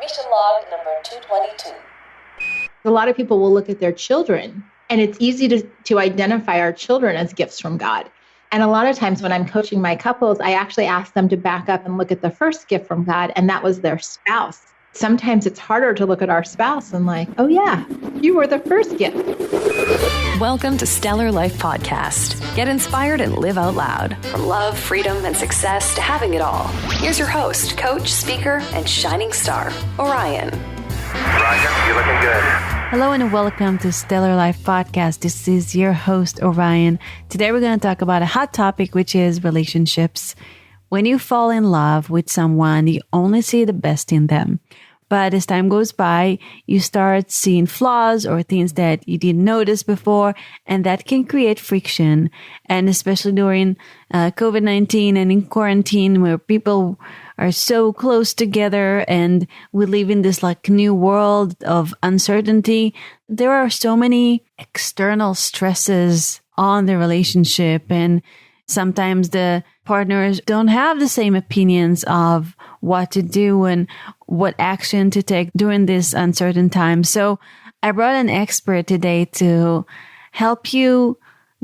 Mission log number 222. A lot of people will look at their children, and it's easy to identify our children as gifts from God. And a lot of times when I'm coaching my couples, I actually ask them to back up and look at the first gift from God, and that was their spouse. Sometimes it's harder to look at our spouse and like, oh yeah, you were the first gift. Welcome to Stellar Life Podcast. Get inspired and live out loud. From love, freedom, and success to having it all. Here's your host, coach, speaker, and shining star, Orion. Roger, you're looking good. Hello and welcome to Stellar Life Podcast. This is your host, Orion. Today we're going to talk about a hot topic, which is relationships. When you fall in love with someone, you only see the best in them. But as time goes by, you start seeing flaws or things that you didn't notice before, and that can create friction. And especially during COVID-19 and in quarantine, where people are so close together and we live in this like new world of uncertainty, there are so many external stresses on the relationship, and sometimes the partners don't have the same opinions of what to do and what action to take during this uncertain time. So I brought an expert today to help you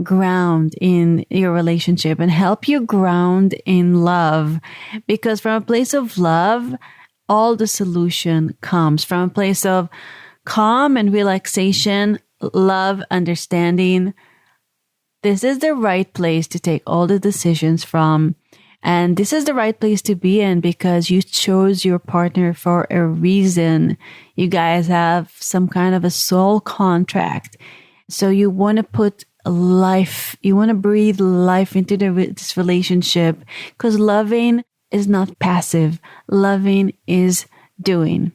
ground in your relationship and help you ground in love. Because from a place of love, all the solution comes. From a place of calm and relaxation, love, understanding, this is the right place to take all the decisions from. And this is the right place to be in because you chose your partner for a reason. You guys have some kind of a soul contract. So you want to put life, you want to breathe life into this relationship, because loving is not passive. Loving is doing.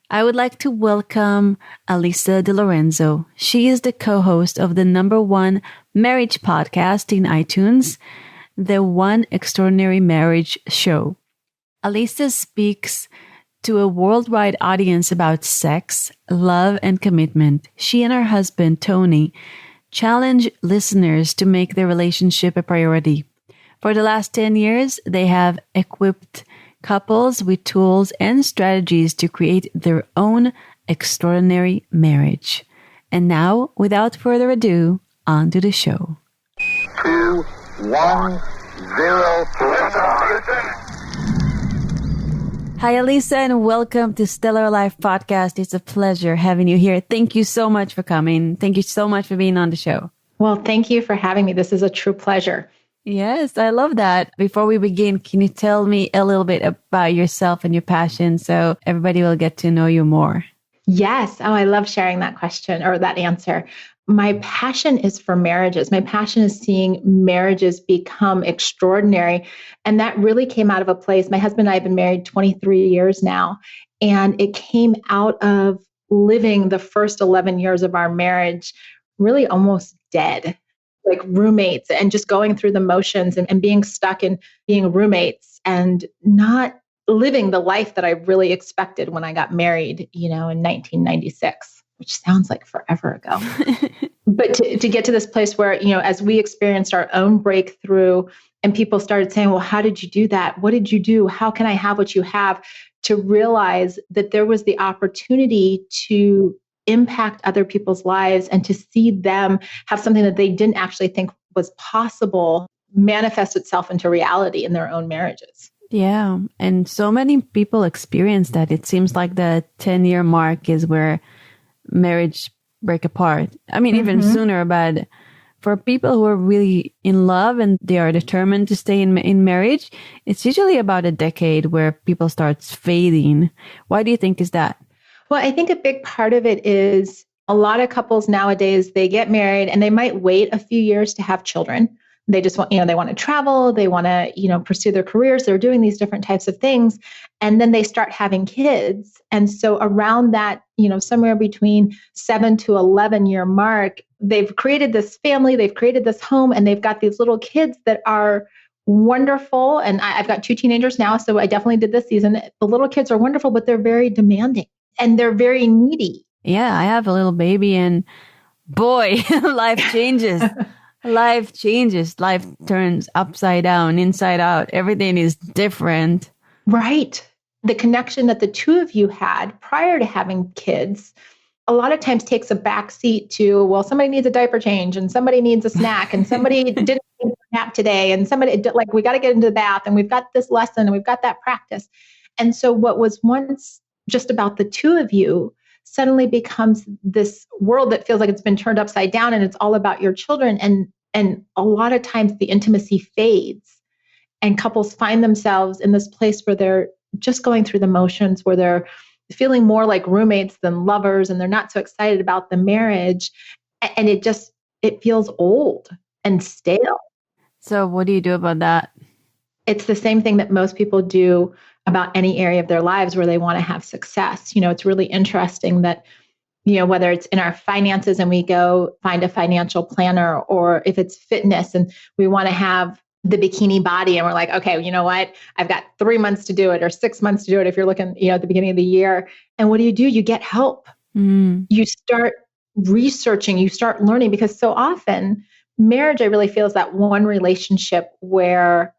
I would like to welcome Alisa DiLorenzo. She is the co-host of the #1 marriage podcast in iTunes, the One Extraordinary Marriage Show. Alisa speaks to a worldwide audience about sex, love, and commitment. She and her husband, Tony, challenge listeners to make their relationship a priority. For the last 10 years, they have equipped couples with tools and strategies to create their own extraordinary marriage. And now, without further ado, on to the show. 2, 1, 0. Hi, Alisa, and welcome to Stellar Life Podcast. It's a pleasure having you here. Thank you so much for coming. Thank you so much for being on the show. Well, thank you for having me. This is a true pleasure. Yes, I love that. Before we begin, can you tell me a little bit about yourself and your passion so everybody will get to know you more? Yes. Oh, I love sharing that question or that answer. My passion is for marriages. My passion is seeing marriages become extraordinary. And that really came out of a place. My husband and I have been married 23 years now. And it came out of living the first 11 years of our marriage really almost dead, like roommates, and just going through the motions and being stuck in being roommates and not living the life that I really expected when I got married, in 1996, which sounds like forever ago. But to get to this place where, as we experienced our own breakthrough and people started saying, well, how did you do that? What did you do? How can I have what you have? To realize that there was the opportunity to impact other people's lives and to see them have something that they didn't actually think was possible manifest itself into reality in their own marriages. Yeah. And so many people experience that. It seems like the 10-year mark is where marriage break apart. I mean, even sooner, but for people who are really in love and they are determined to stay in marriage, it's usually about a decade where people start fading. Why do you think is that? Well, I think a big part of it is a lot of couples nowadays, they get married and they might wait a few years to have children. They just want, they want to travel, they want to, pursue their careers. They're doing these different types of things. And then they start having kids. And so around that, somewhere between 7 to 11 year mark, they've created this family, they've created this home, and they've got these little kids that are wonderful. And I've got 2 teenagers now, so I definitely did this season. The little kids are wonderful, but they're very demanding and they're very needy. Yeah, I have a little baby and boy, life changes. Life changes. Life turns upside down, inside out. Everything is different. Right. the connection that the two of you had prior to having kids a lot of times takes a back seat to, well, somebody needs a diaper change and somebody needs a snack and somebody didn't take a nap today and somebody like, we got to get into the bath and we've got this lesson and we've got that practice. And so what was once just about the two of you suddenly becomes this world that feels like it's been turned upside down and it's all about your children. And a lot of times the intimacy fades and couples find themselves in this place where they're just going through the motions, where they're feeling more like roommates than lovers, and they're not so excited about the marriage. And it feels old and stale. So what do you do about that? It's the same thing that most people do about any area of their lives where they want to have success. It's really interesting that, whether it's in our finances and we go find a financial planner, or if it's fitness and we want to have the bikini body and we're like, okay, you know what? I've got 3 months to do it or 6 months to do it. If you're looking, at the beginning of the year, and what do? You get help. You start researching, you start learning, because so often marriage, I really feel, is that one relationship where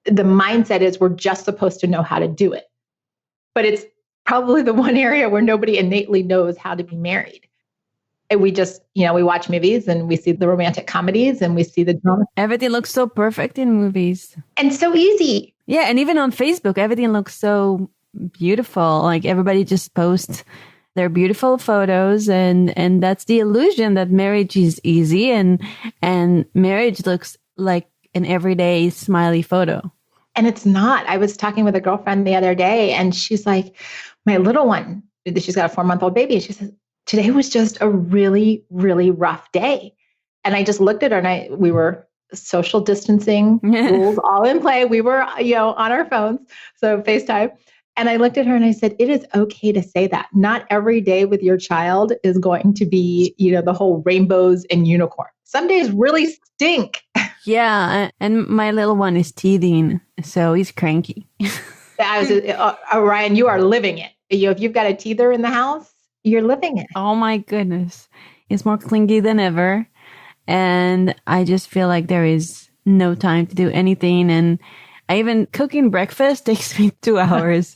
the mindset is we're just supposed to know how to do it. But it's probably the one area where nobody innately knows how to be married. And we just, we watch movies and we see the romantic comedies and we see the drama. Everything looks so perfect in movies. And so easy. Yeah. And even on Facebook, everything looks so beautiful. Like everybody just posts their beautiful photos. And that's the illusion that marriage is easy and marriage looks like an everyday smiley photo. And it's not. I was talking with a girlfriend the other day and she's like, my little one, she's got a 4-month-old baby. And she says, today was just a really, really rough day. And I just looked at her and we were social distancing rules all in play. We were, on our phones. So FaceTime. And I looked at her and I said, it is okay to say that. Not every day with your child is going to be, the whole rainbows and unicorns. Some days really stink. Yeah. And my little one is teething. So he's cranky. Orion, you are living it. If you've got a teether in the house, you're living it. Oh my goodness. It's more clingy than ever. And I just feel like there is no time to do anything. And even cooking breakfast takes me 2 hours.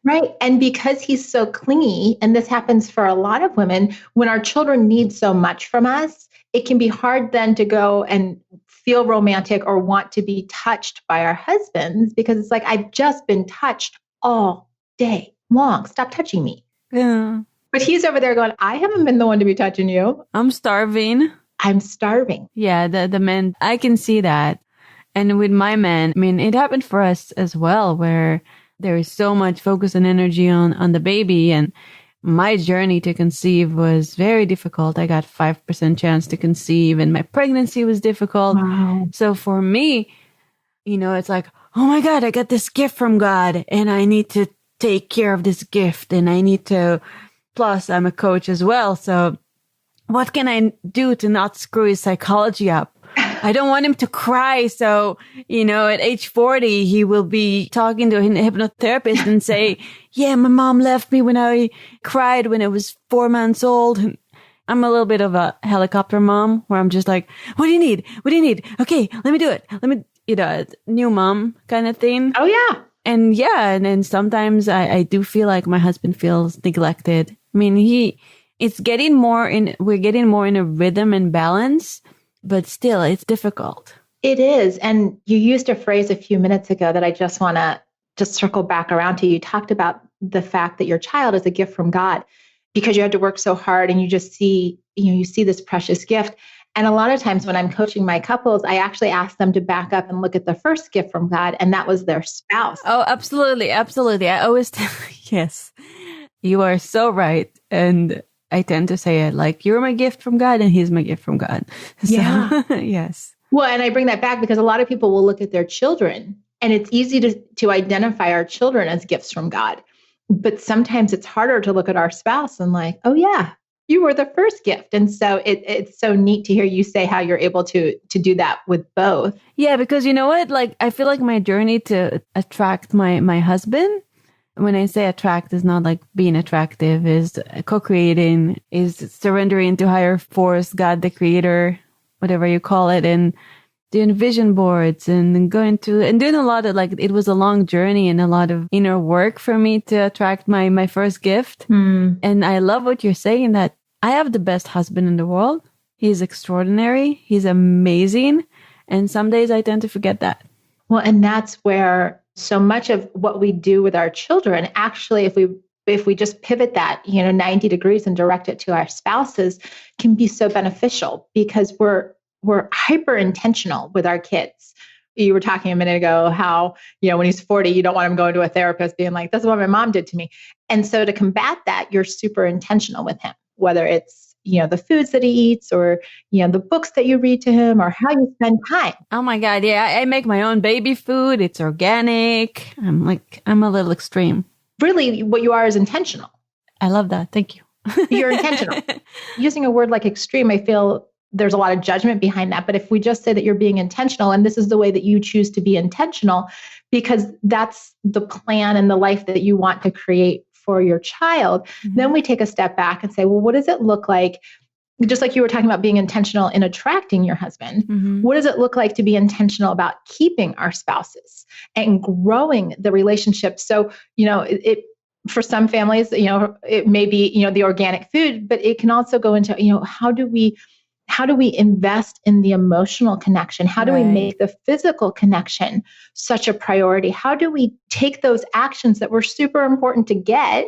Right. And because he's so clingy, and this happens for a lot of women, when our children need so much from us, it can be hard then to go and feel romantic or want to be touched by our husbands, because it's like, I've just been touched all day long. Stop touching me. Yeah. But he's over there going, I haven't been the one to be touching you. I'm starving. I'm starving. Yeah, the men, I can see that. And with my men, it happened for us as well, where there is so much focus and energy on the baby. And my journey to conceive was very difficult. I got 5% chance to conceive and my pregnancy was difficult. Wow. So for me, it's like, oh my God, I got this gift from God and I need to take care of this gift and I need to, plus I'm a coach as well. So what can I do to not screw his psychology up? I don't want him to cry. So, at age 40, he will be talking to a hypnotherapist and say, yeah, my mom left me when I cried when I was 4 months old. And I'm a little bit of a helicopter mom where I'm just like, what do you need? What do you need? Okay, let me do it. New mom kind of thing. Oh, yeah. And yeah, and then sometimes I do feel like my husband feels neglected. we're getting more in a rhythm and balance, but still it's difficult. It is. And you used a phrase a few minutes ago that I just want to just circle back around to. You talked about the fact that your child is a gift from God because you had to work so hard and you just see, you see this precious gift. And a lot of times when I'm coaching my couples, I actually ask them to back up and look at the first gift from God, and that was their spouse. Oh, absolutely. Absolutely. I always yes, you are so right. And I tend to say it like, you're my gift from God and he's my gift from God. So, yeah. Yes. Well, and I bring that back because a lot of people will look at their children, and it's easy to identify our children as gifts from God. But sometimes it's harder to look at our spouse and like, oh yeah, you were the first gift. And so it's so neat to hear you say how you're able to do that with both. Yeah, because you know what? Like, I feel like my journey to attract my husband, when I say attract, is not like being attractive, is co-creating, is surrendering to higher force, God, the creator, whatever you call it. And doing vision boards and going to and doing a lot of it was a long journey and a lot of inner work for me to attract my first gift. And I love what you're saying, that I have the best husband in the world. He's extraordinary. He's amazing. And some days I tend to forget that. Well, and that's where so much of what we do with our children, actually, if we just pivot that, 90 degrees and direct it to our spouses, can be so beneficial because we're hyper intentional with our kids. You were talking a minute ago how, when he's 40, you don't want him going to a therapist being like, that's what my mom did to me. And so to combat that, you're super intentional with him, whether it's the foods that he eats or, the books that you read to him or how you spend time. Oh my God. Yeah. I make my own baby food. It's organic. I'm a little extreme. Really, what you are is intentional. I love that. Thank you. You're intentional. Using a word like extreme, I feel there's a lot of judgment behind that. But if we just say that you're being intentional and this is the way that you choose to be intentional, because that's the plan and the life that you want to create for your child, then we take a step back and say, well, what does it look like? Just like you were talking about being intentional in attracting your husband, what does it look like to be intentional about keeping our spouses and growing the relationship? So, it for some families, it may be, the organic food, but it can also go into, how do we invest in the emotional connection? How do we make the physical connection such a priority? How do we take those actions that were super important to get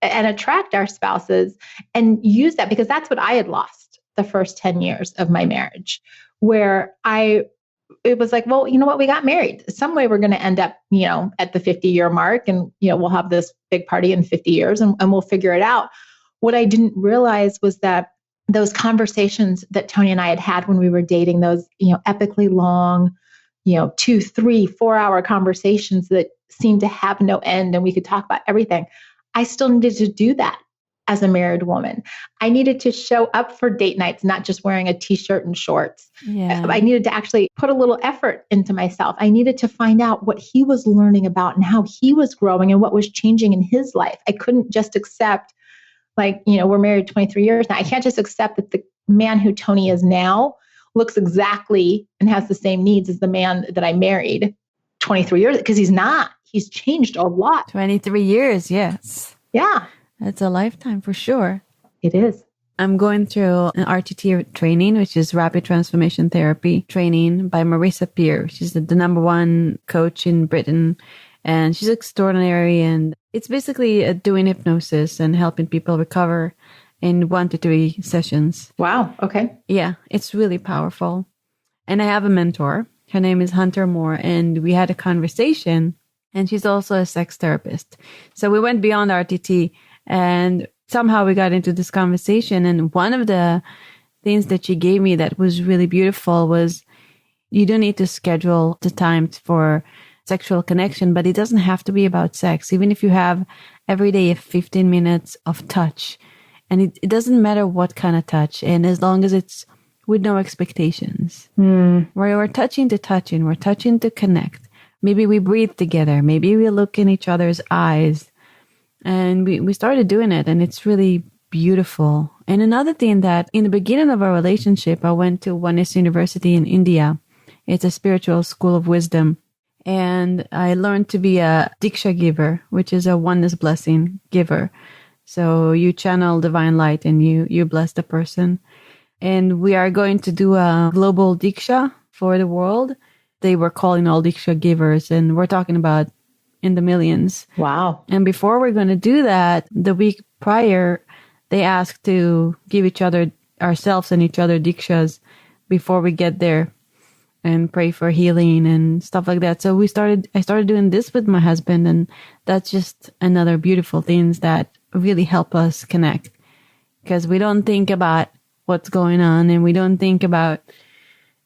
and attract our spouses and use that? Because that's what I had lost the first 10 years of my marriage, where it was like, well, you know what? We got married. Some way we're going to end up, at the 50-year mark and, we'll have this big party in 50 years and we'll figure it out. What I didn't realize was that those conversations that Tony and I had when we were dating, those, epically long, 2, 3, 4-hour conversations that seemed to have no end and we could talk about everything. I still needed to do that as a married woman. I needed to show up for date nights, not just wearing a t-shirt and shorts. Yeah. I needed to actually put a little effort into myself. I needed to find out what he was learning about and how he was growing and what was changing in his life. I couldn't just accept we're married 23 years now. I can't just accept that the man who Tony is now looks exactly and has the same needs as the man that I married 23 years, because he's not. He's changed a lot. 23 years, yes. Yeah. That's a lifetime for sure. It is. I'm going through an RTT training, which is Rapid Transformation Therapy training by Marissa Peer. She's the number one coach in Britain. And she's extraordinary. And it's basically doing hypnosis and helping people recover in 1 to 3 sessions. Wow. Okay. Yeah, it's really powerful. And I have a mentor. Her name is Hunter Moore. And we had a conversation. And she's also a sex therapist. So we went beyond RTT. And somehow we got into this conversation. And one of the things that she gave me that was really beautiful was you don't need to schedule the time for sexual connection, but it doesn't have to be about sex. Even if you have every day 15 minutes of touch, and it doesn't matter what kind of touch, and as long as it's with no expectations, where we're touching to connect. Maybe we breathe together. Maybe we look in each other's eyes, and we started doing it, and it's really beautiful. And another thing that in the beginning of our relationship, I went to Oneness University in India. It's a spiritual school of wisdom. And I learned to be a Diksha giver, which is a oneness blessing giver. So you channel divine light and you bless the person. And we are going to do a global Diksha for the world. They were calling all Diksha givers, and we're talking about in the millions. Wow. And before we're going to do that, the week prior, they asked to give ourselves and each other Dikshas before we get there, and pray for healing and stuff like that. So I started doing this with my husband, and that's just another beautiful things that really help us connect, because we don't think about what's going on, and we don't think about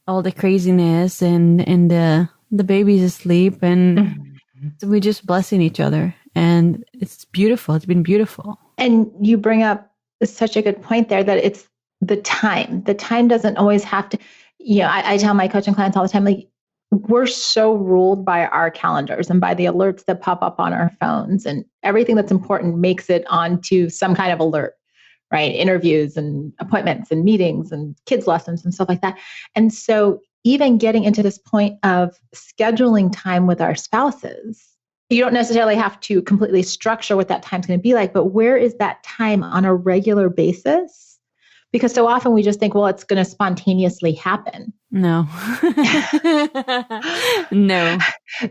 all the craziness and the baby's asleep, and we just blessing each other, and it's beautiful. It's been beautiful. And you bring up such a good point there, that it's the time. The time doesn't always have to. I tell my coaching clients all the time, we're so ruled by our calendars and by the alerts that pop up on our phones, and everything that's important makes it onto some kind of alert, right? Interviews and appointments and meetings and kids' lessons and stuff like that. And so even getting into this point of scheduling time with our spouses. You don't necessarily have to completely structure what that time's going to be like, but where is that time on a regular basis? Because so often we just think, well, it's going to spontaneously happen. No. No.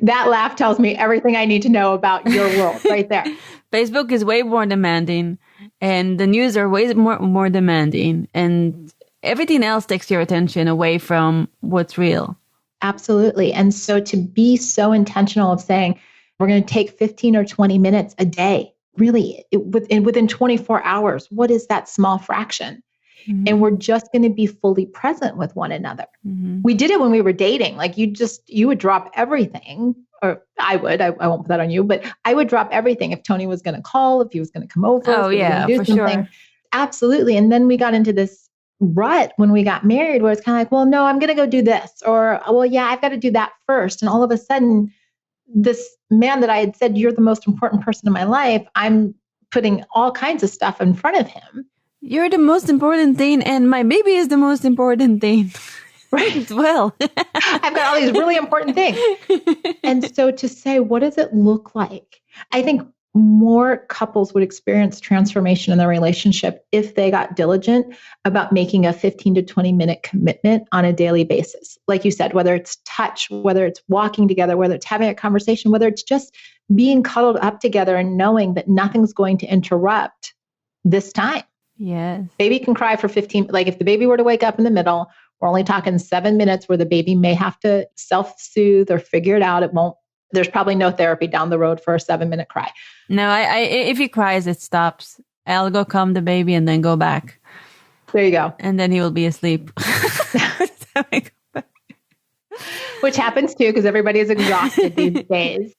That laugh tells me everything I need to know about your world right there. Facebook is way more demanding, and the news are way more demanding, and everything else takes your attention away from what's real. Absolutely. And so to be so intentional of saying, we're going to take 15 or 20 minutes a day, really within 24 hours, what is that small fraction? Mm-hmm. And we're just going to be fully present with one another. Mm-hmm. We did it when we were dating. Like you would drop everything, or I would, I won't put that on you, but I would drop everything if Tony was going to call, if he was going to come over. Oh yeah, for sure. Absolutely. And then we got into this rut when we got married where it's kind of like, well, no, I'm going to go do this, or, well, yeah, I've got to do that first. And all of a sudden, this man that I had said, you're the most important person in my life, I'm putting all kinds of stuff in front of him. You're the most important thing, and my baby is the most important thing. Right. As well. I've got all these really important things. And so to say, what does it look like? I think more couples would experience transformation in their relationship if they got diligent about making a 15 to 20 minute commitment on a daily basis. Like you said, whether it's touch, whether it's walking together, whether it's having a conversation, whether it's just being cuddled up together and knowing that nothing's going to interrupt this time. Yes. Baby can cry for 15, like if the baby were to wake up in the middle, we're only talking 7 minutes where the baby may have to self-soothe or figure it out. It won't, there's probably no therapy down the road for a 7-minute cry. No, if he cries, it stops. I'll go calm the baby and then go back. There you go. And then he will be asleep. Which happens too, because everybody is exhausted these days.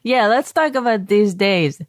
Yeah, let's talk about these days.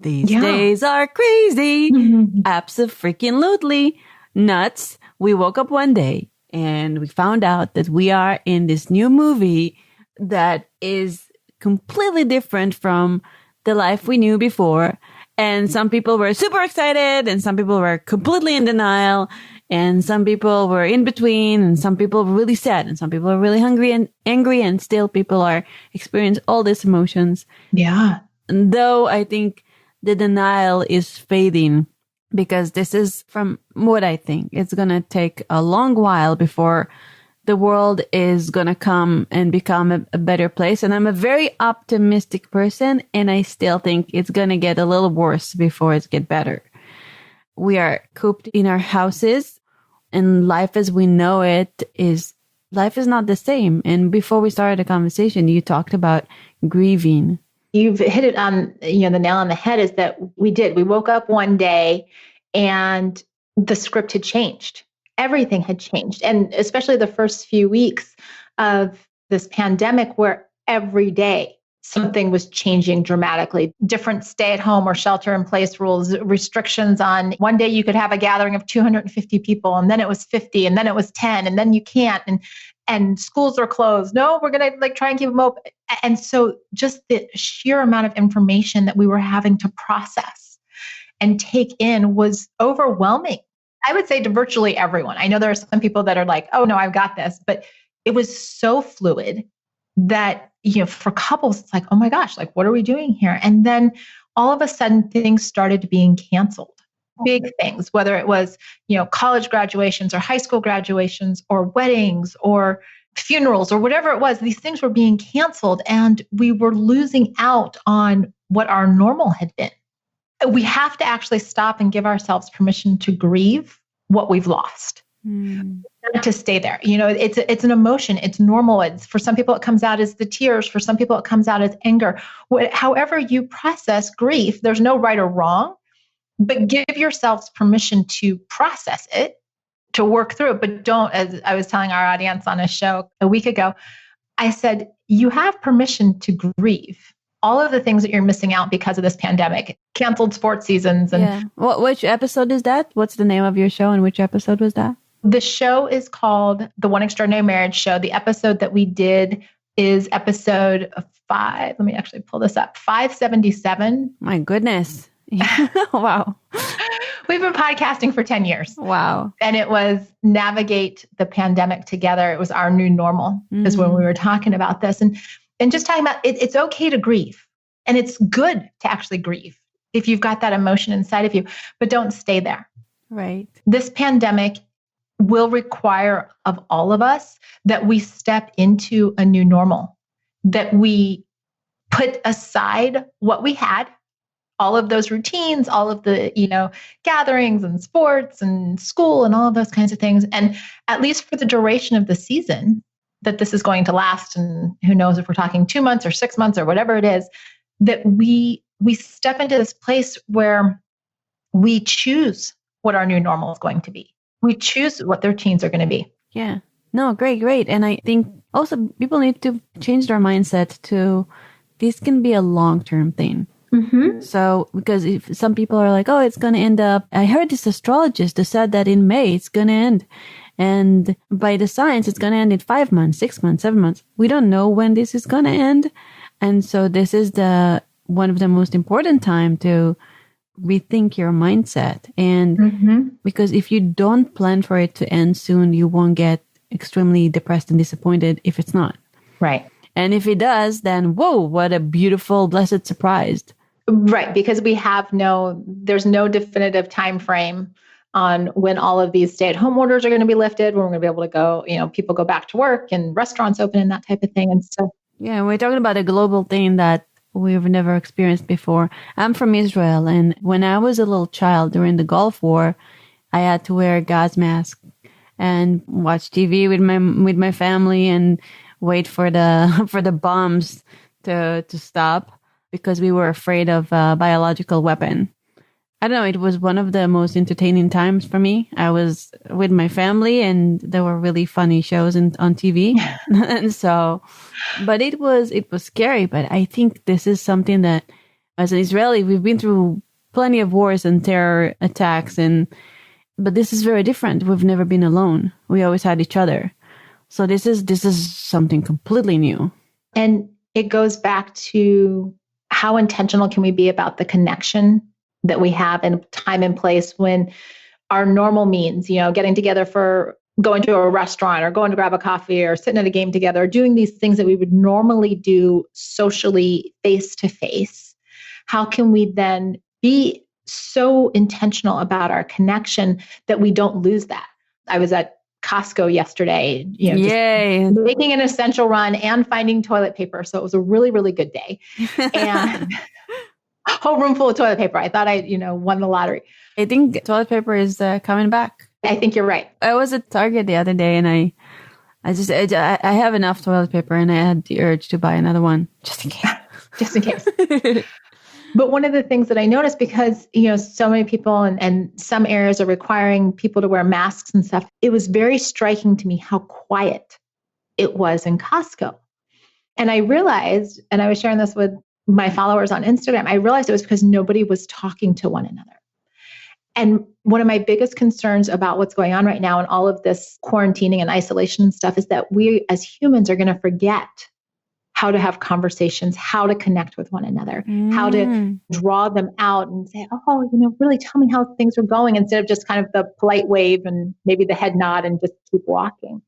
These days are crazy. Mm-hmm. Abso-freaking-lutely nuts. We woke up one day and we found out that we are in this new movie that is completely different from the life we knew before. And some people were super excited and some people were completely in denial and some people were in between and some people were really sad and some people are really hungry and angry and still people are experiencing all these emotions. Yeah. And though I think the denial is fading because this is, from what I think, it's going to take a long while before the world is going to come and become a better place. And I'm a very optimistic person, and I still think it's going to get a little worse before it gets better. We are cooped in our houses, and life as we know it life is not the same. And before we started the conversation, you talked about grieving. You've hit it on, the nail on the head is that we woke up one day and the script had changed. Everything had changed. And especially the first few weeks of this pandemic where every day something was changing dramatically. Different stay-at-home or shelter-in-place rules, restrictions on one day you could have a gathering of 250 people, and then it was 50, and then it was 10, and then you can't. And schools are closed. No, we're going to try and keep them open. And so just the sheer amount of information that we were having to process and take in was overwhelming. I would say to virtually everyone. I know there are some people that are like, oh no, I've got this, but it was so fluid that, for couples, it's like, oh my gosh, what are we doing here? And then all of a sudden things started being canceled. Big things, whether it was, college graduations or high school graduations or weddings or funerals or whatever it was, these things were being canceled and we were losing out on what our normal had been. We have to actually stop and give ourselves permission to grieve what we've lost, not to stay there. It's an emotion. It's normal. For some people, it comes out as the tears. For some people, it comes out as anger. However you process grief, there's no right or wrong. But give yourselves permission to process it, to work through it. But don't, as I was telling our audience on a show a week ago, I said, you have permission to grieve all of the things that you're missing out because of this pandemic, canceled sports seasons. And which episode is that? What's the name of your show and which episode was that? The show is called The One Extraordinary Marriage Show. The episode that we did is episode 5. Let me actually pull this up. 577. My goodness. Wow. We've been podcasting for 10 years. Wow. And it was navigate the pandemic together. It was our new normal is when we were talking about this. And just talking about it's okay to grieve. And it's good to actually grieve if you've got that emotion inside of you, but don't stay there. Right. This pandemic will require of all of us that we step into a new normal, that we put aside what we had, all of those routines, all of the, gatherings and sports and school and all of those kinds of things. And at least for the duration of the season that this is going to last, and who knows if we're talking 2 months or 6 months or whatever it is, that we step into this place where we choose what our new normal is going to be. We choose what their routines are going to be. Yeah. No, great. And I think also people need to change their mindset to this can be a long-term thing. Mm-hmm. So, because if some people are like, oh, it's going to end up, I heard this astrologist who said that in May, it's going to end. And by the science, it's going to end in 5 months, 6 months, 7 months. We don't know when this is going to end. And so this is one of the most important time to rethink your mindset. And because if you don't plan for it to end soon, you won't get extremely depressed and disappointed if it's not. Right. And if it does, then whoa, what a beautiful, blessed surprise. Right. Because there's no definitive time frame on when all of these stay-at-home orders are going to be lifted, when we're going to be able to go, people go back to work and restaurants open and that type of thing. And so, yeah, we're talking about a global thing that we've never experienced before. I'm from Israel, and when I was a little child during the Gulf War, I had to wear a gas mask and watch TV with my family and wait for the bombs to stop because we were afraid of a biological weapon. I don't know, it was one of the most entertaining times for me. I was with my family and there were really funny shows on TV. And so, but it was scary. But I think this is something that as an Israeli, we've been through plenty of wars and terror attacks. But this is very different. We've never been alone. We always had each other. So this is something completely new. And it goes back to how intentional can we be about the connection that we have in time and place when our normal means, getting together for going to a restaurant or going to grab a coffee or sitting at a game together, or doing these things that we would normally do socially face to face. How can we then be so intentional about our connection that we don't lose that? I was at Costco yesterday, Yay. Just making an essential run and finding toilet paper. So it was a really, really good day. And a whole room full of toilet paper. I thought I, won the lottery. I think toilet paper is coming back. I think you're right. I was at Target the other day and I have enough toilet paper and I had the urge to buy another one just in case. Just in case. But one of the things that I noticed, because, so many people and some areas are requiring people to wear masks and stuff, it was very striking to me how quiet it was in Costco. And I realized, and I was sharing this with my followers on Instagram, I realized it was because nobody was talking to one another. And one of my biggest concerns about what's going on right now and all of this quarantining and isolation and stuff is that we as humans are going to forget how to have conversations, how to connect with one another, how to draw them out and say, oh, really tell me how things are going, instead of just kind of the polite wave and maybe the head nod and just keep walking.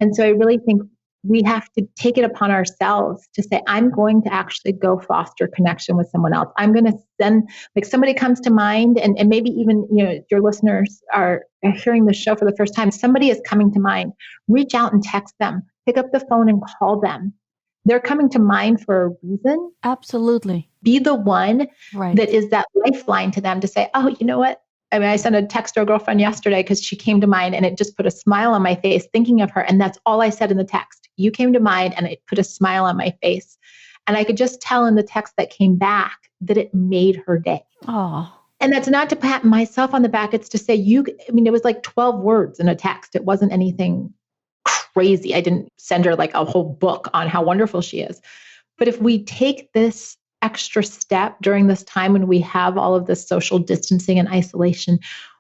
And so I really think we have to take it upon ourselves to say, I'm going to actually go foster connection with someone else. I'm going to send, somebody comes to mind, and maybe even, your listeners are hearing the show for the first time. Somebody is coming to mind. Reach out and text them. Pick up the phone and call them. They're coming to mind for a reason. Absolutely. Be the one that is that lifeline to them to say, oh, you know what? I sent a text to a girlfriend yesterday because she came to mind and it just put a smile on my face thinking of her. And that's all I said in the text. You came to mind and it put a smile on my face. And I could just tell in the text that came back that it made her day. Oh. And that's not to pat myself on the back. It's to say it was like 12 words in a text. It wasn't anything crazy. I didn't send her a whole book on how wonderful she is. But if we take this extra step during this time when we have all of this social distancing and isolation,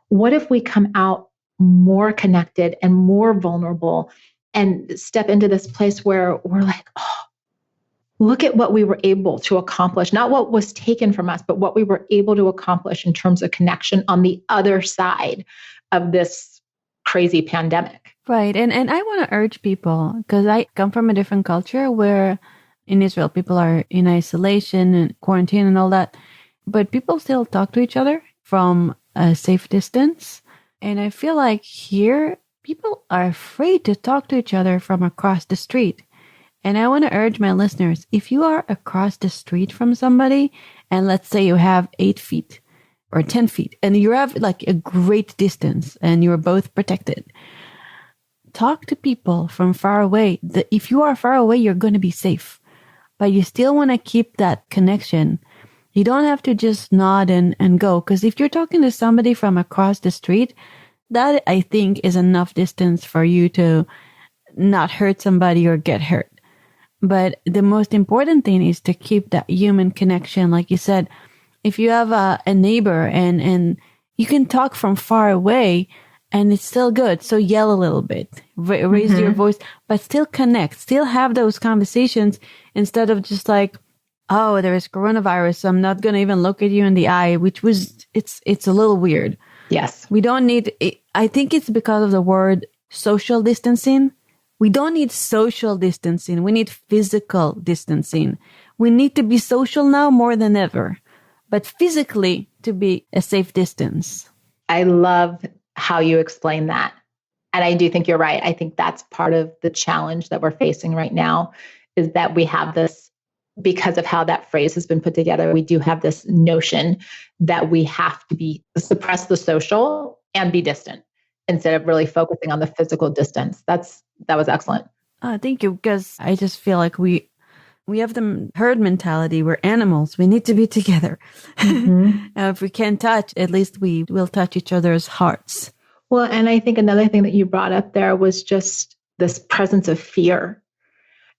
what if we come out more connected and more vulnerable and step into this place where we're like, oh, look at what we were able to accomplish, not what was taken from us, but what we were able to accomplish in terms of connection on the other side of this crazy pandemic. Right. And I want to urge people, because I come from a different culture where in Israel, people are in isolation and quarantine and all that, but people still talk to each other from a safe distance. And I feel like here, people are afraid to talk to each other from across the street. And I want to urge my listeners, if you are across the street from somebody, and let's say you have 8 feet or 10 feet, and you have like a great distance and you're both protected, talk to people from far away. If you are far away, you're going to be safe, but you still want to keep that connection. You don't have to just nod and go, because if you're talking to somebody from across the street, that I think is enough distance for you to not hurt somebody or get hurt. But the most important thing is to keep that human connection. Like you said, if you have a neighbor and you can talk from far away and it's still good. So yell a little bit, raise your voice, but still connect, still have those conversations instead of just like, oh, there is coronavirus, so I'm not going to even look at you in the eye, which was, it's a little weird. Yes. We don't need, I think it's because of the word social distancing. We don't need social distancing. We need physical distancing. We need to be social now more than ever, but physically to be a safe distance. I love how you explain that. And I do think you're right. I think that's part of the challenge that we're facing right now, is that we have this, because of how that phrase has been put together, we do have this notion that we have to suppress the social and be distant instead of really focusing on the physical distance. That was excellent. Thank you. Because I just feel like we have the herd mentality. We're animals. We need to be together. If we can't touch, at least we will touch each other's hearts. Well, and I think another thing that you brought up there was just this presence of fear.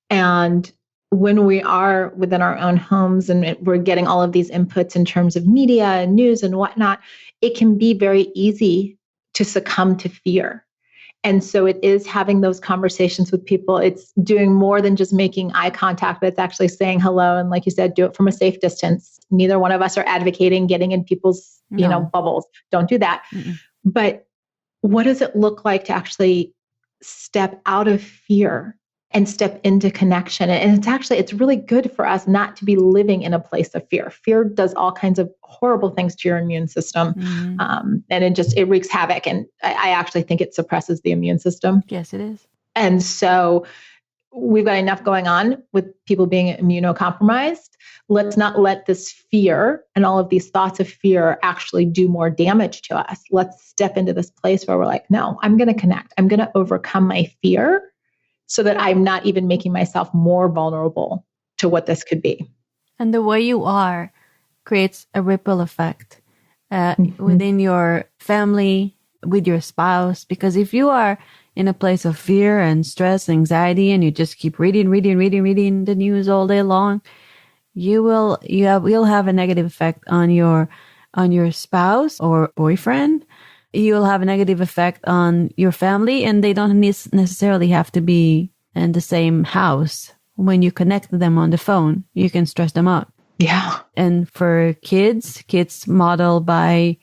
And when we are within our own homes and we're getting all of these inputs in terms of media and news and whatnot, it can be very easy to succumb to fear. And so it is having those conversations with people. It's doing more than just making eye contact, but it's actually saying hello. And like you said, do it from a safe distance. Neither one of us are advocating getting in people's, bubbles. Don't do that. But what does it look like to actually step out of fear and step into connection? And it's really good for us not to be living in a place of fear. Fear does all kinds of horrible things to your immune system. And it wreaks havoc. And I actually think it suppresses the immune system. Yes, it is. And so we've got enough going on with people being immunocompromised. Let's not let this fear and all of these thoughts of fear actually do more damage to us. Let's step into this place where we're like, no, I'm going to connect. I'm going to overcome my fear, so that I'm not even making myself more vulnerable to what this could be. And the way you are creates a ripple effect within your family, with your spouse. Because if you are in a place of fear and stress, anxiety, and you just keep reading the news all day long, you'll have a negative effect on your spouse or boyfriend. You'll have a negative effect on your family, and they don't necessarily have to be in the same house. When you connect them on the phone, you can stress them out. Yeah. And for kids model by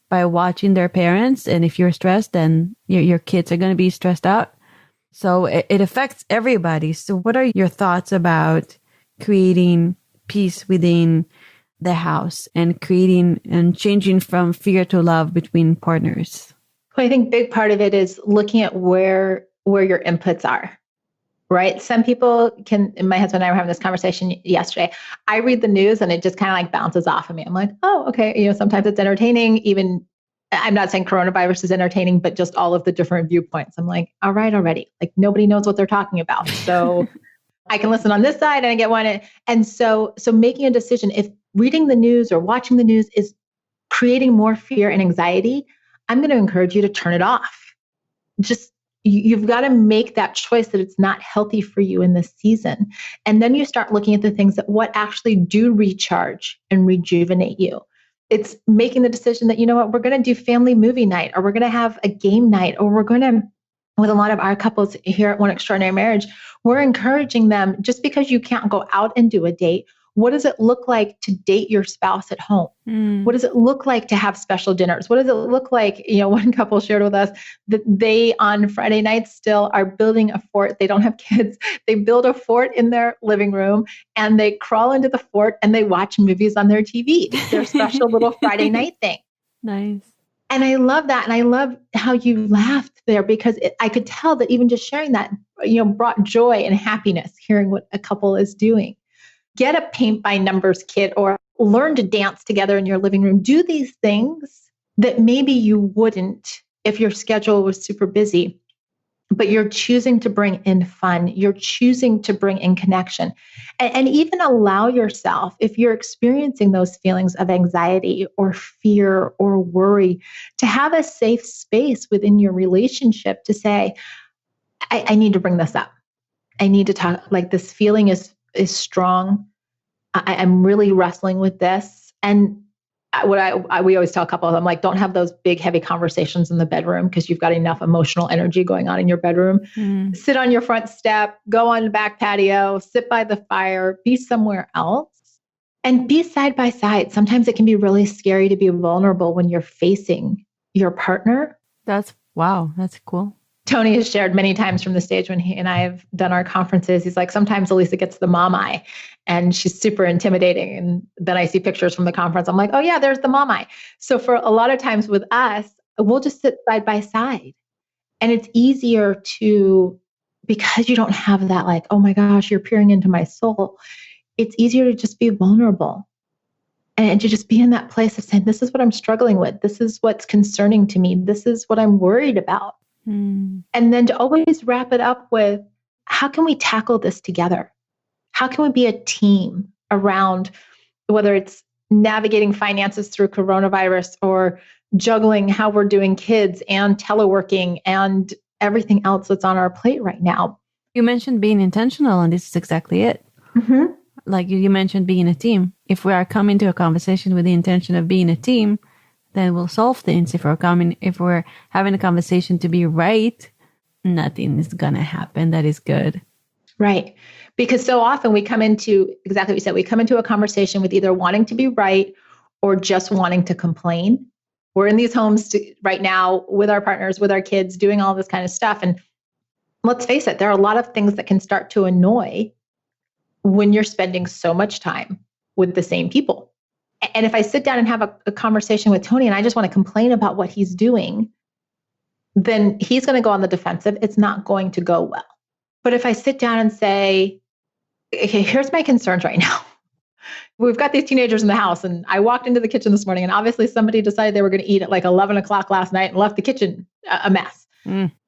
watching their parents. And if you're stressed, then your kids are going to be stressed out. So it affects everybody. So what are your thoughts about creating peace within the house and creating and changing from fear to love between partners? Well, I think big part of it is looking at where your inputs are, right? Some people can, my husband and I were having this conversation yesterday. I read the news and it just kind of like bounces off of me. I'm like, oh, okay. Sometimes it's entertaining. Even, I'm not saying coronavirus is entertaining, but just all of the different viewpoints. I'm like, all right, already. Like nobody knows what they're talking about. So I can listen on this side and I get one. And so making a decision, if reading the news or watching the news is creating more fear and anxiety, I'm going to encourage you to turn it off. You've got to make that choice that it's not healthy for you in this season. And then you start looking at the things that what actually do recharge and rejuvenate you. It's making the decision that, you know what, we're going to do family movie night, or we're going to have a game night, or we're going to with a lot of our couples here at One Extraordinary Marriage, we're encouraging them, just because you can't go out and do a date, what does it look like to date your spouse at home? What does it look like to have special dinners? What does it look like? One couple shared with us that they on Friday nights still are building a fort. They don't have kids. They build a fort in their living room and they crawl into the fort and they watch movies on their TV. It's their special little Friday night thing. Nice. And I love that. And I love how you laughed there, because I could tell that even just sharing that, brought joy and happiness, hearing what a couple is doing. Get a paint by numbers kit or learn to dance together in your living room. Do these things that maybe you wouldn't if your schedule was super busy, but you're choosing to bring in fun. You're choosing to bring in connection, and even allow yourself, if you're experiencing those feelings of anxiety or fear or worry, to have a safe space within your relationship to say, I need to bring this up. I need to talk, like, this feeling is strong. I'm really wrestling with this. And we always tell couples, I'm like, don't have those big, heavy conversations in the bedroom, because you've got enough emotional energy going on in your bedroom. Sit on your front step, go on the back patio, sit by the fire, be somewhere else, and be side by side. Sometimes it can be really scary to be vulnerable when you're facing your partner. Wow, that's cool. Tony has shared many times from the stage when he and I have done our conferences. He's like, sometimes Alisa gets the mom eye and she's super intimidating. And then I see pictures from the conference. I'm like, oh yeah, there's the mom eye. So for a lot of times with us, we'll just sit side by side. And it's easier to, because you don't have that like, oh my gosh, you're peering into my soul. It's easier to just be vulnerable and to just be in that place of saying, this is what I'm struggling with. This is what's concerning to me. This is what I'm worried about. And then to always wrap it up with, how can we tackle this together? How can we be a team around, whether it's navigating finances through coronavirus or juggling how we're doing kids and teleworking and everything else that's on our plate right now. You mentioned being intentional, and this is exactly it. Like you mentioned being a team. If we are coming to a conversation with the intention of being a team, then we'll solve things. If we're having a conversation to be right, nothing is going to happen that is good. Right. Because so often we come into, exactly what you said, we come into a conversation with either wanting to be right or just wanting to complain. We're in these homes right now with our partners, with our kids, doing all this kind of stuff. And let's face it, there are a lot of things that can start to annoy when you're spending so much time with the same people. And if I sit down and have a conversation with Tony and I just want to complain about what he's doing, then he's going to go on the defensive. It's not going to go well. But if I sit down and say, okay, here's my concerns right now. We've got these teenagers in the house and I walked into the kitchen this morning and obviously somebody decided they were going to eat at like 11 o'clock last night and left the kitchen a mess,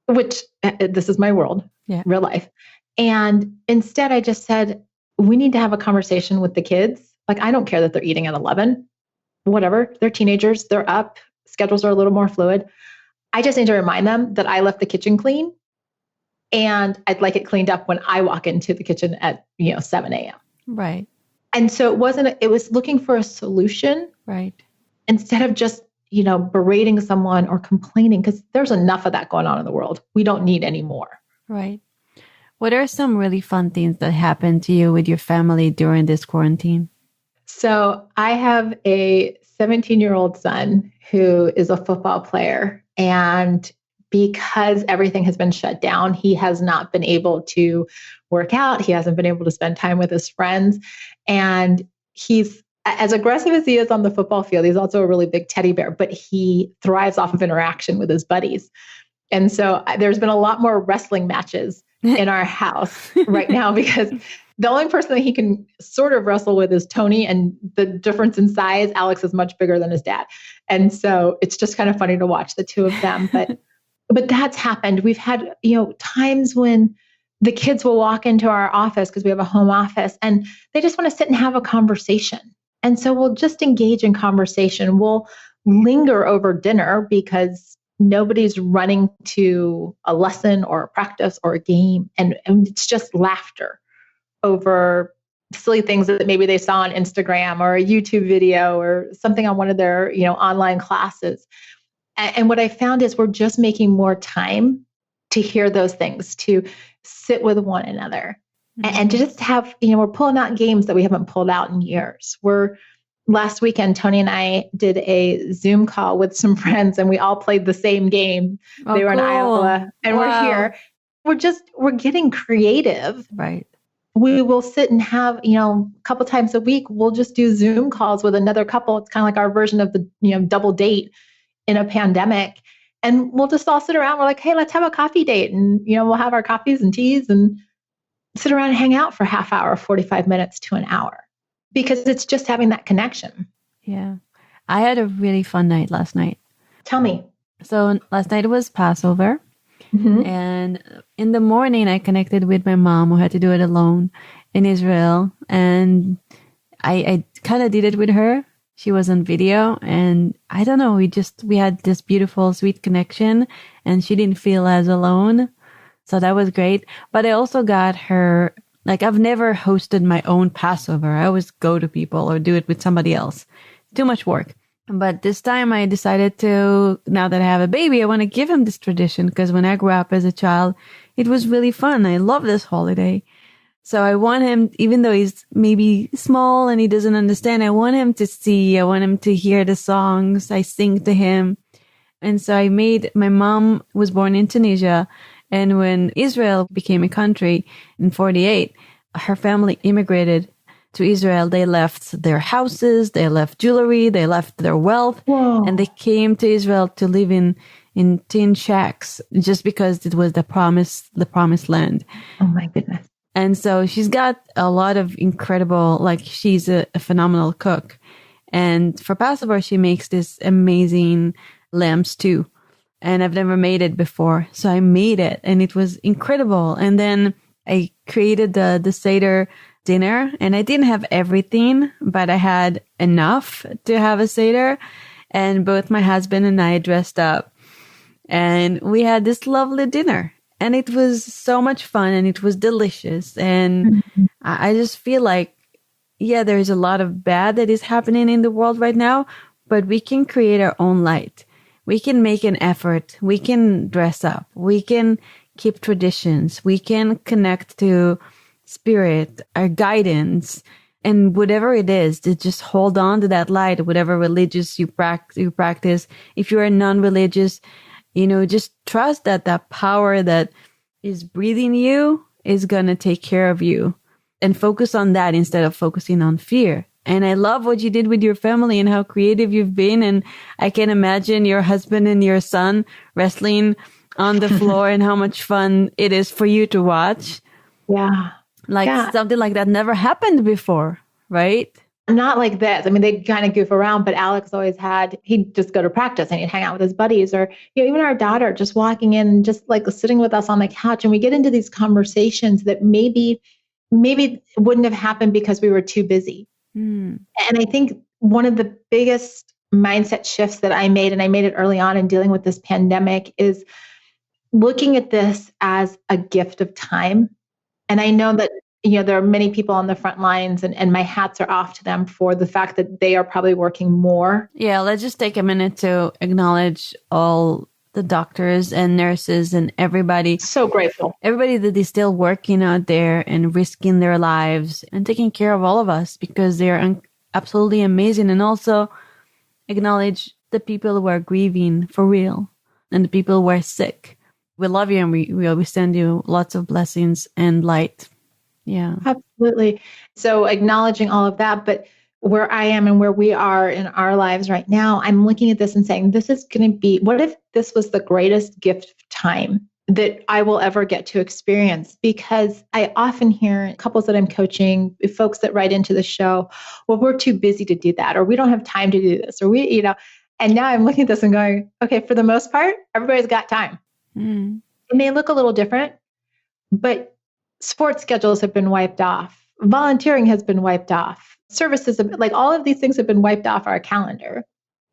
which this is my world, real life. And instead I just said, we need to have a conversation with the kids. Like, I don't care that they're eating at 11, whatever. They're teenagers. They're up. Schedules are a little more fluid. I just need to remind them that I left the kitchen clean and I'd like it cleaned up when I walk into the kitchen at, 7 a.m. Right. And so it was looking for a solution. Right. Instead of just, berating someone or complaining, because there's enough of that going on in the world. We don't need any more. Right. What are some really fun things that happened to you with your family during this quarantine? So I have a 17-year-old son who is a football player. And because everything has been shut down, he has not been able to work out. He hasn't been able to spend time with his friends. And he's as aggressive as he is on the football field. He's also a really big teddy bear, but he thrives off of interaction with his buddies. And so there's been a lot more wrestling matches in our house right now because the only person that he can sort of wrestle with is Tony, and the difference in size, Alex is much bigger than his dad. And so it's just kind of funny to watch the two of them. But that's happened. We've had, times when the kids will walk into our office because we have a home office and they just want to sit and have a conversation. And so we'll just engage in conversation. We'll linger over dinner because nobody's running to a lesson or a practice or a game. And it's just laughter over silly things that maybe they saw on Instagram or a YouTube video or something on one of their, online classes. And what I found is we're just making more time to hear those things, to sit with one another, and to just have, we're pulling out games that we haven't pulled out in years. Last weekend, Tony and I did a Zoom call with some friends, and we all played the same game. They were in Iowa, and we're here. We're getting creative. Right. We will sit and have, a couple times a week, we'll just do Zoom calls with another couple. It's kind of like our version of the, double date in a pandemic. And we'll just all sit around. We're like, hey, let's have a coffee date. And, we'll have our coffees and teas and sit around and hang out for a half hour, 45 minutes to an hour, because it's just having that connection. Yeah. I had a really fun night last night. Tell me. So last night was Passover. And in the morning, I connected with my mom, who had to do it alone in Israel. And I kind of did it with her. She was on video. And I don't know, we had this beautiful, sweet connection. And she didn't feel as alone. So that was great. But I also got her, I've never hosted my own Passover. I always go to people or do it with somebody else. Too much work. But this time I decided to, now that I have a baby, I want to give him this tradition, because when I grew up as a child, it was really fun. I love this holiday. So I want him, even though he's maybe small and he doesn't understand, I want him to see, I want him to hear the songs I sing to him. And so my mom was born in Tunisia. And when Israel became a country in 1948, her family immigrated to Israel. They left their houses, they left jewelry, they left their wealth. Whoa. And they came to Israel to live in tin shacks, just because it was the promised land. Oh my goodness. And so she's got a lot of incredible, she's a phenomenal cook. And for Passover, she makes this amazing lamb stew. And I've never made it before. So I made it, and it was incredible. And then I created the Seder dinner, and I didn't have everything, but I had enough to have a Seder. And both my husband and I dressed up, and we had this lovely dinner, and it was so much fun, and it was delicious. And I just feel like, there's a lot of bad that is happening in the world right now, but we can create our own light. We can make an effort. We can dress up. We can keep traditions. We can connect to spirit, our guidance, and whatever it is, to just hold on to that light, whatever religious you practice. If you're non-religious, just trust that power that is breathing you is going to take care of you, and focus on that instead of focusing on fear. And I love what you did with your family and how creative you've been. And I can imagine your husband and your son wrestling on the floor and how much fun it is for you to watch. Yeah. Something like that never happened before, right? Not like this. I mean, they kind of goof around, but Alex always he'd just go to practice and he'd hang out with his buddies, or, even our daughter just walking in and just sitting with us on the couch. And we get into these conversations that maybe wouldn't have happened because we were too busy. And I think one of the biggest mindset shifts that I made, and I made it early on in dealing with this pandemic, is looking at this as a gift of time. And I know that, there are many people on the front lines, and my hats are off to them for the fact that they are probably working more. Yeah, let's just take a minute to acknowledge all the doctors and nurses and everybody. So grateful. Everybody that is still working out there and risking their lives and taking care of all of us, because they're absolutely amazing. And also acknowledge the people who are grieving for real, and the people who are sick. We love you, and we always send you lots of blessings and light. Yeah, absolutely. So acknowledging all of that, but where I am and where we are in our lives right now, I'm looking at this and saying, this is going to be, what if this was the greatest gift of time that I will ever get to experience? Because I often hear couples that I'm coaching, folks that write into the show, well, we're too busy to do that, or we don't have time to do this, or and now I'm looking at this and going, okay, for the most part, everybody's got time. It may look a little different, but sports schedules have been wiped off. Volunteering has been wiped off. Services, all of these things have been wiped off our calendar.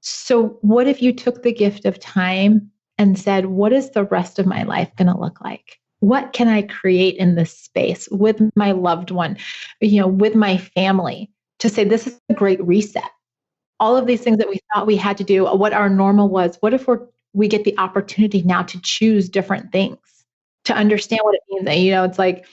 So what if you took the gift of time and said, what is the rest of my life going to look like? What can I create in this space with my loved one, with my family, to say, this is a great reset. All of these things that we thought we had to do, what our normal was, what if we get the opportunity now to choose different things? to understand what it means. It's like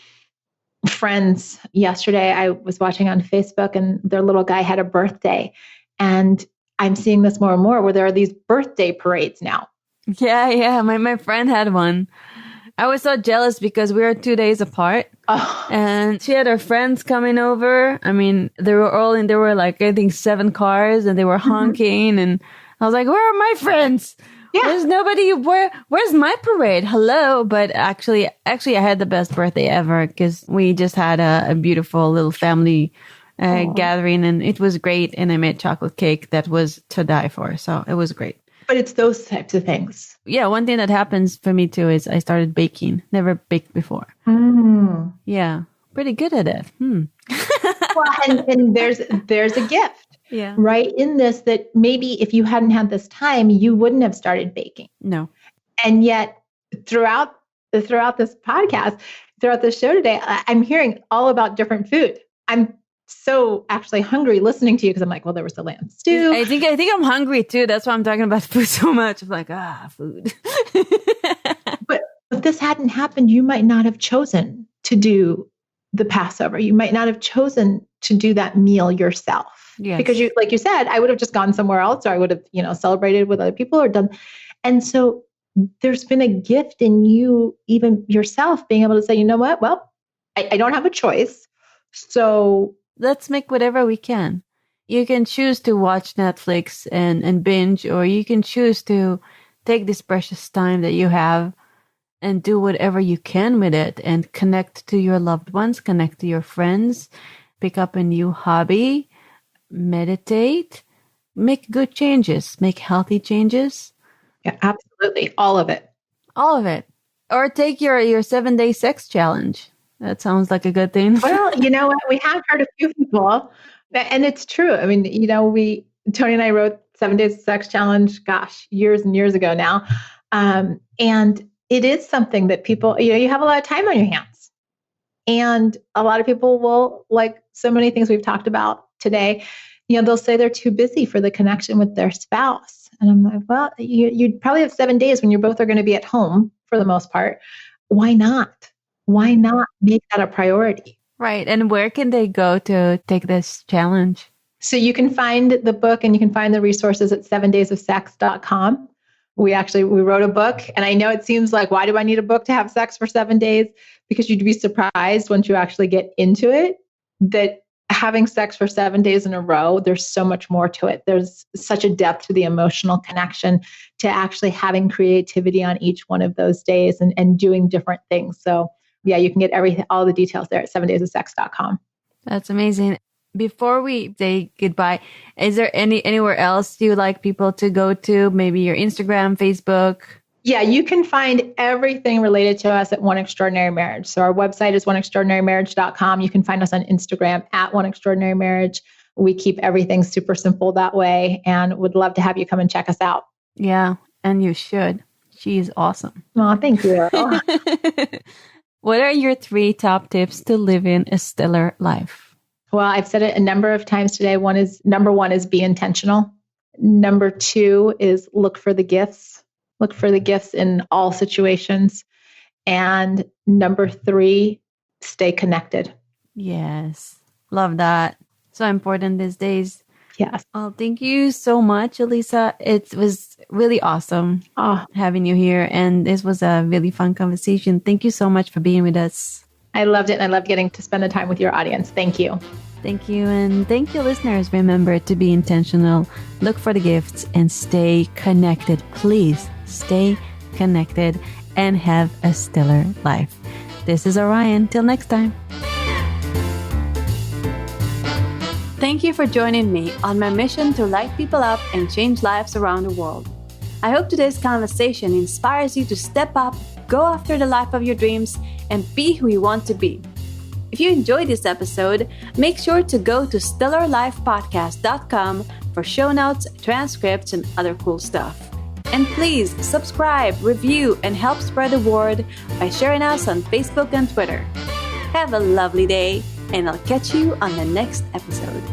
friends. Yesterday, I was watching on Facebook and their little guy had a birthday. And I'm seeing this more and more where there are these birthday parades now. Yeah. My friend had one. I was so jealous because we were 2 days apart. Oh. And she had her friends coming over. I mean, they were all in, there were like, I think 7 cars and they were honking. And I was like, where are my friends? Yeah. There's nobody. Where's my parade? Hello. But actually, I had the best birthday ever because we just had a beautiful little family gathering and it was great. And I made chocolate cake that was to die for. So it was great. But it's those types of things. Yeah. One thing that happens for me too is I started baking. Never baked before. Yeah. Pretty good at it. Well, and there's a gift. Yeah. Right in this, that maybe if you hadn't had this time, you wouldn't have started baking. No. And yet throughout this podcast, throughout the show today, I'm hearing all about different food. I'm so actually hungry listening to you because I'm like, well, there was the lamb stew. I think I'm hungry too. That's why I'm talking about food so much. I'm like, food. But if this hadn't happened, you might not have chosen to do the Passover. You might not have chosen to do that meal yourself. Yes. Because like you said, I would have just gone somewhere else, or I would have, celebrated with other people or done. And so there's been a gift in you, even yourself, being able to say, you know what? Well, I don't have a choice. So let's make whatever we can. You can choose to watch Netflix and binge, or you can choose to take this precious time that you have and do whatever you can with it and connect to your loved ones, connect to your friends, pick up a new hobby, meditate, make good changes, make healthy changes. Yeah, absolutely. All of it. All of it. Or take your 7-day sex challenge. That sounds like a good thing. Well, you know what? We have heard a few people, and it's true. I mean, Tony and I wrote 7 Days Sex Challenge, years and years ago now. And it is something that people, you have a lot of time on your hands. And a lot of people will, like so many things we've talked about today, they'll say they're too busy for the connection with their spouse. And I'm like, well, you'd probably have 7 days when you both are going to be at home for the most part. Why not? Why not make that a priority? Right. And where can they go to take this challenge? So you can find the book and you can find the resources at 7daysofsex.com. We wrote a book, and I know it seems like, why do I need a book to have sex for 7 days? Because you'd be surprised once you actually get into it that having sex for 7 days in a row, there's so much more to it. There's such a depth to the emotional connection, to actually having creativity on each one of those days and doing different things. So yeah, you can get all the details there at 7daysofsex.com. That's amazing. Before we say goodbye, is there anywhere else you would like people to go to? Maybe your Instagram, Facebook? Yeah, you can find everything related to us at One Extraordinary Marriage. So our website is oneextraordinarymarriage.com. You can find us on Instagram at One Extraordinary Marriage. We keep everything super simple that way, and would love to have you come and check us out. Yeah, and you should. She's awesome. Oh, thank you. What are your 3 top tips to living a stellar life? Well, I've said it a number of times today. Number one is be intentional. Number 2 is look for the gifts. Look for the gifts in all situations. And number 3, stay connected. Yes. Love that. So important these days. Yes. Well, thank you so much, Alisa. It was really awesome having you here. And this was a really fun conversation. Thank you so much for being with us. I loved it. And I loved getting to spend the time with your audience. Thank you. Thank you. And thank you, listeners. Remember to be intentional, look for the gifts, and stay connected. Please stay connected and have a stellar life. This is Orion. Till next time. Thank you for joining me on my mission to light people up and change lives around the world. I hope today's conversation inspires you to step up, go after the life of your dreams, and be who you want to be. If you enjoyed this episode, make sure to go to stellarlifepodcast.com for show notes, transcripts, and other cool stuff. And please subscribe, review, and help spread the word by sharing us on Facebook and Twitter. Have a lovely day, and I'll catch you on the next episode.